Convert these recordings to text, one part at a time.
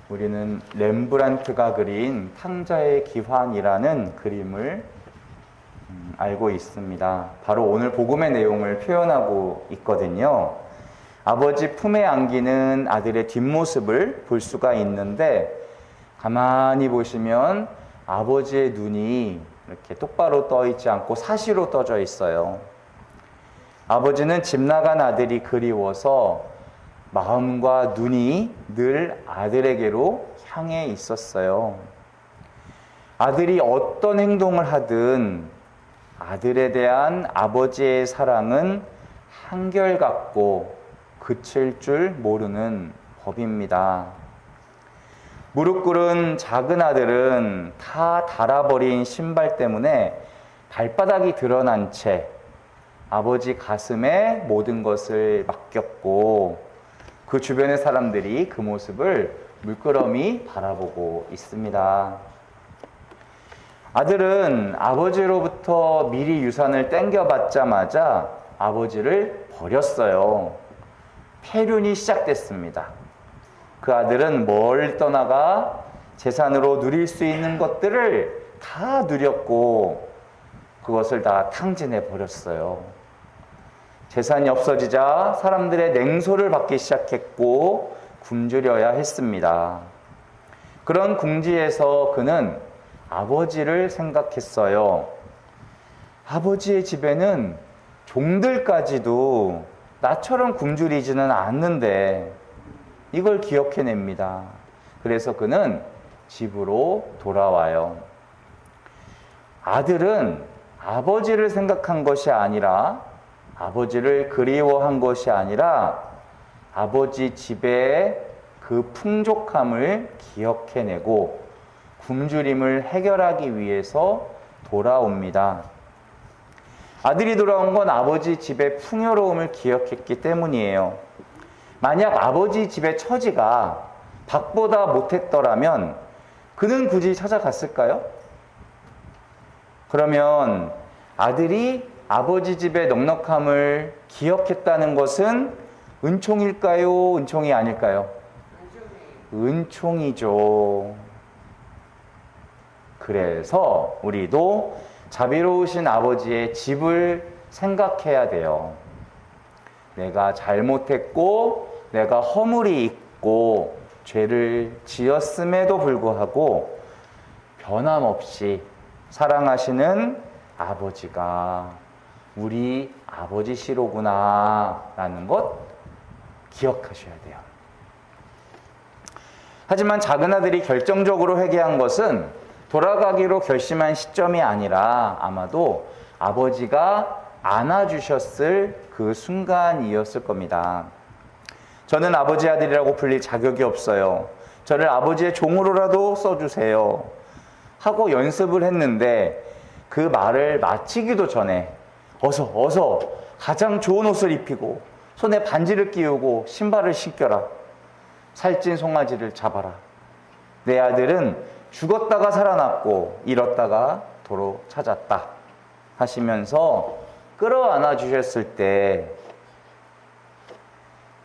우리는 렘브란트가 그린 탕자의 기환이라는 그림을 알고 있습니다. 바로 오늘 복음의 내용을 표현하고 있거든요. 아버지 품에 안기는 아들의 뒷모습을 볼 수가 있는데, 가만히 보시면 아버지의 눈이 이렇게 똑바로 떠 있지 않고 사시로 떠져 있어요. 아버지는 집 나간 아들이 그리워서 마음과 눈이 늘 아들에게로 향해 있었어요. 아들이 어떤 행동을 하든 아들에 대한 아버지의 사랑은 한결같고 그칠 줄 모르는 법입니다. 무릎 꿇은 작은 아들은 다 닳아버린 신발 때문에 발바닥이 드러난 채 아버지 가슴에 모든 것을 맡겼고, 그 주변의 사람들이 그 모습을 물끄러미 바라보고 있습니다. 아들은 아버지로부터 미리 유산을 땡겨받자마자 아버지를 버렸어요. 폐륜이 시작됐습니다. 그 아들은 멀리 떠나가 재산으로 누릴 수 있는 것들을 다 누렸고 그것을 다 탕진해 버렸어요. 재산이 없어지자 사람들의 냉소를 받기 시작했고 굶주려야 했습니다. 그런 궁지에서 그는 아버지를 생각했어요. 아버지의 집에는 종들까지도 나처럼 굶주리지는 않는데 이걸 기억해냅니다. 그래서 그는 집으로 돌아와요. 아들은 아버지를 생각한 것이 아니라, 아버지를 그리워한 것이 아니라 아버지 집의 그 풍족함을 기억해내고 굶주림을 해결하기 위해서 돌아옵니다. 아들이 돌아온 건 아버지 집의 풍요로움을 기억했기 때문이에요. 만약 아버지 집의 처지가 밖보다 못했더라면 그는 굳이 찾아갔을까요? 그러면 아들이 아버지 집의 넉넉함을 기억했다는 것은 은총일까요? 은총이 아닐까요? 은총이죠. 그래서 우리도 자비로우신 아버지의 집을 생각해야 돼요. 내가 잘못했고 내가 허물이 있고 죄를 지었음에도 불구하고 변함없이 사랑하시는 아버지가 우리 아버지시로구나 라는 것 기억하셔야 돼요. 하지만 작은 아들이 결정적으로 회개한 것은 돌아가기로 결심한 시점이 아니라 아마도 아버지가 안아주셨을 그 순간이었을 겁니다. 저는 아버지 아들이라고 불릴 자격이 없어요. 저를 아버지의 종으로라도 써주세요 하고 연습을 했는데, 그 말을 마치기도 전에 어서 가장 좋은 옷을 입히고 손에 반지를 끼우고 신발을 신겨라. 살찐 송아지를 잡아라. 내 아들은 죽었다가 살아났고 잃었다가 도로 찾았다 하시면서 끌어안아 주셨을 때,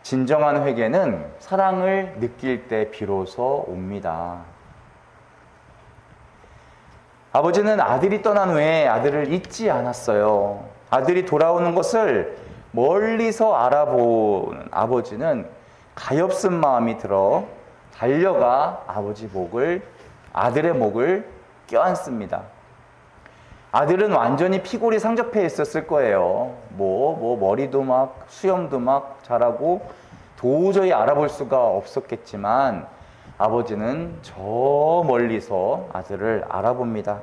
진정한 회개는 사랑을 느낄 때 비로소 옵니다. 아버지는 아들이 떠난 후에 아들을 잊지 않았어요. 아들이 돌아오는 것을 멀리서 알아보는 아버지는 가엾은 마음이 들어 달려가 아들의 목을 껴안습니다. 아들은 완전히 피골이 상접해 있었을 거예요. 머리도 막 수염도 막 자라고 도저히 알아볼 수가 없었겠지만 아버지는 저 멀리서 아들을 알아봅니다.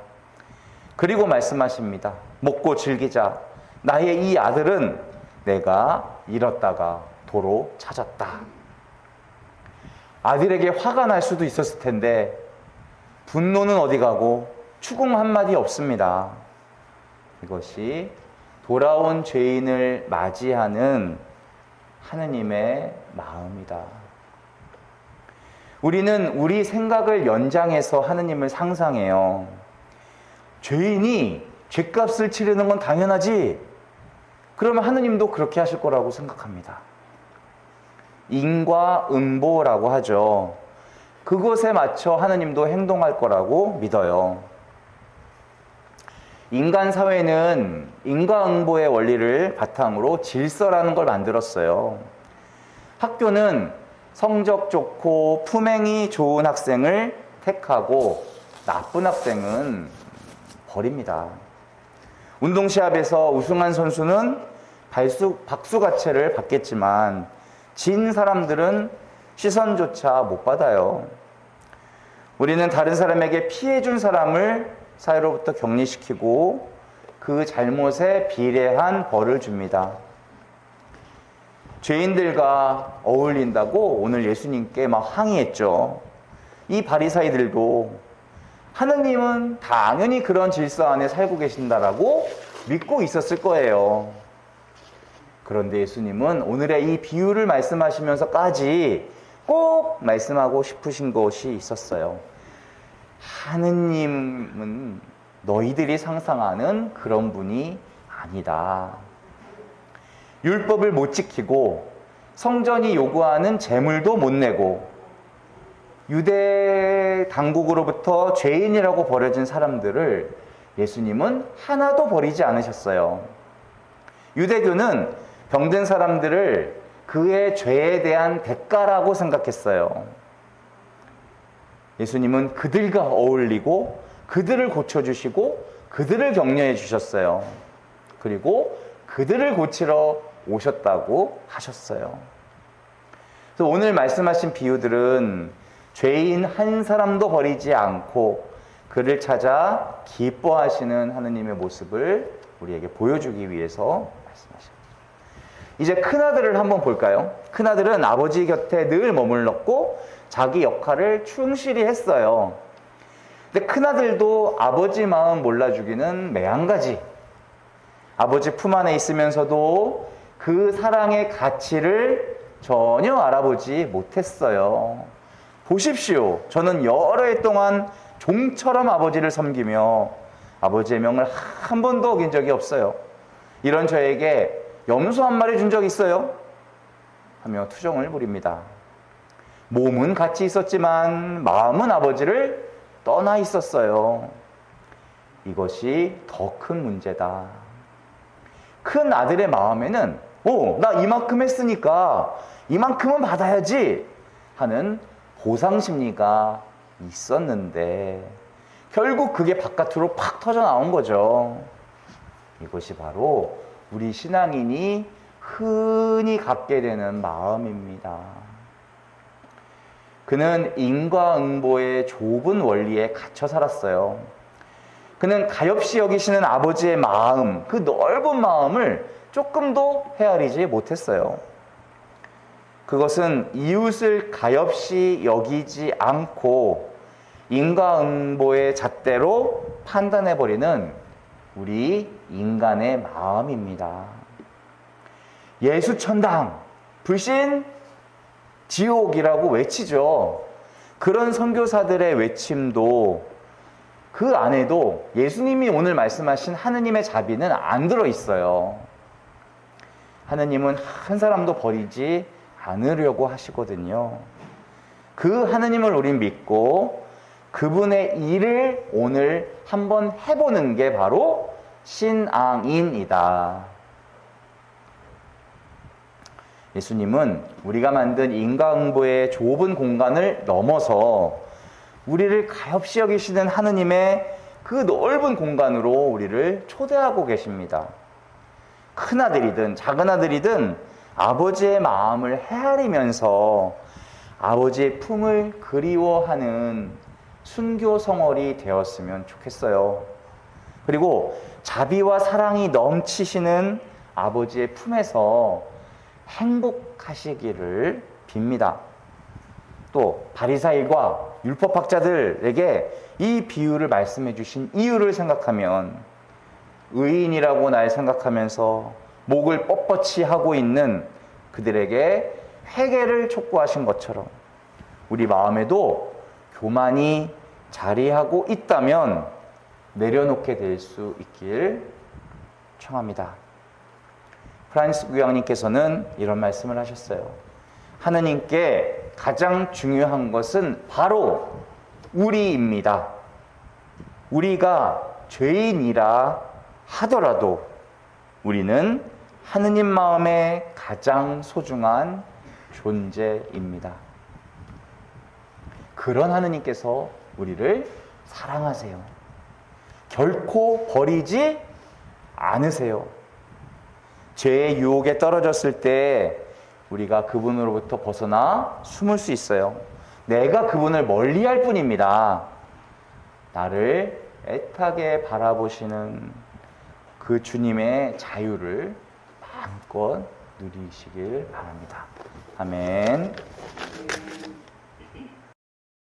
그리고 말씀하십니다. 먹고 즐기자. 나의 이 아들은 내가 잃었다가 도로 찾았다. 아들에게 화가 날 수도 있었을 텐데 분노는 어디 가고 추궁 한마디 없습니다. 이것이 돌아온 죄인을 맞이하는 하느님의 마음이다. 우리는 우리 생각을 연장해서 하느님을 상상해요. 죄인이 죄값을 치르는 건 당연하지. 그러면 하느님도 그렇게 하실 거라고 생각합니다. 인과응보라고 하죠. 그것에 맞춰 하느님도 행동할 거라고 믿어요. 인간 사회는 인과응보의 원리를 바탕으로 질서라는 걸 만들었어요. 학교는 성적 좋고 품행이 좋은 학생을 택하고 나쁜 학생은 버립니다. 운동시합에서 우승한 선수는 박수가채를 받겠지만 진 사람들은 시선조차 못 받아요. 우리는 다른 사람에게 피해준 사람을 사회로부터 격리시키고 그 잘못에 비례한 벌을 줍니다. 죄인들과 어울린다고 오늘 예수님께 막 항의했죠. 이 바리사이들도 하느님은 당연히 그런 질서 안에 살고 계신다라고 믿고 있었을 거예요. 그런데 예수님은 오늘의 이 비유를 말씀하시면서까지 꼭 말씀하고 싶으신 것이 있었어요. 하느님은 너희들이 상상하는 그런 분이 아니다. 율법을 못 지키고 성전이 요구하는 제물도 못 내고 유대 당국으로부터 죄인이라고 버려진 사람들을 예수님은 하나도 버리지 않으셨어요. 유대교는 병든 사람들을 그의 죄에 대한 대가라고 생각했어요. 예수님은 그들과 어울리고 그들을 고쳐주시고 그들을 격려해 주셨어요. 그리고 그들을 고치러 오셨다고 하셨어요. 그래서 오늘 말씀하신 비유들은 죄인 한 사람도 버리지 않고 그를 찾아 기뻐하시는 하느님의 모습을 우리에게 보여주기 위해서 말씀하십니다. 이제 큰아들을 한번 볼까요? 큰아들은 아버지 곁에 늘 머물렀고 자기 역할을 충실히 했어요. 근데 큰아들도 아버지 마음 몰라주기는 매한가지. 아버지 품 안에 있으면서도 그 사랑의 가치를 전혀 알아보지 못했어요. 보십시오. 저는 여러 해 동안 종처럼 아버지를 섬기며 아버지의 명을 한 번도 어긴 적이 없어요. 이런 저에게 염소 한 마리 준 적 있어요? 하며 투정을 부립니다. 몸은 같이 있었지만 마음은 아버지를 떠나 있었어요. 이것이 더 큰 문제다. 큰 아들의 마음에는 나 이만큼 했으니까 이만큼은 받아야지 하는 보상 심리가 있었는데 결국 그게 바깥으로 팍 터져 나온 거죠. 이것이 바로 우리 신앙인이 흔히 갖게 되는 마음입니다. 그는 인과응보의 좁은 원리에 갇혀 살았어요. 그는 가엾이 여기시는 아버지의 마음, 그 넓은 마음을 조금도 헤아리지 못했어요. 그것은 이웃을 가엾이 여기지 않고 인과응보의 잣대로 판단해버리는 우리 인간의 마음입니다. 예수천당, 불신, 지옥이라고 외치죠. 그런 선교사들의 외침도 그 안에도 예수님이 오늘 말씀하신 하느님의 자비는 안 들어있어요. 하느님은 한 사람도 버리지 않으려고 하시거든요. 그 하느님을 우린 믿고 그분의 일을 오늘 한번 해보는 게 바로 신앙인이다. 예수님은 우리가 만든 인과응보의 좁은 공간을 넘어서 우리를 가엾이 여기시는 하느님의 그 넓은 공간으로 우리를 초대하고 계십니다. 큰아들이든 작은아들이든 아버지의 마음을 헤아리면서 아버지의 품을 그리워하는 순교 성월이 되었으면 좋겠어요. 그리고 자비와 사랑이 넘치시는 아버지의 품에서 행복하시기를 빕니다. 또 바리사이과 율법학자들에게 이 비유를 말씀해 주신 이유를 생각하면 의인이라고 날 생각하면서 목을 뻣뻣이 하고 있는 그들에게 회개를 촉구하신 것처럼 우리 마음에도 교만이 자리하고 있다면 내려놓게 될 수 있길 청합니다. 프란시스 교황님께서는 이런 말씀을 하셨어요. 하느님께 가장 중요한 것은 바로 우리입니다. 우리가 죄인이라 하더라도 우리는 하느님 마음에 가장 소중한 존재입니다. 그런 하느님께서 우리를 사랑하세요. 결코 버리지 않으세요. 죄의 유혹에 떨어졌을 때 우리가 그분으로부터 벗어나 숨을 수 있어요. 내가 그분을 멀리할 뿐입니다. 나를 애타게 바라보시는 그 주님의 자유를 마음껏 누리시길 바랍니다. 아멘.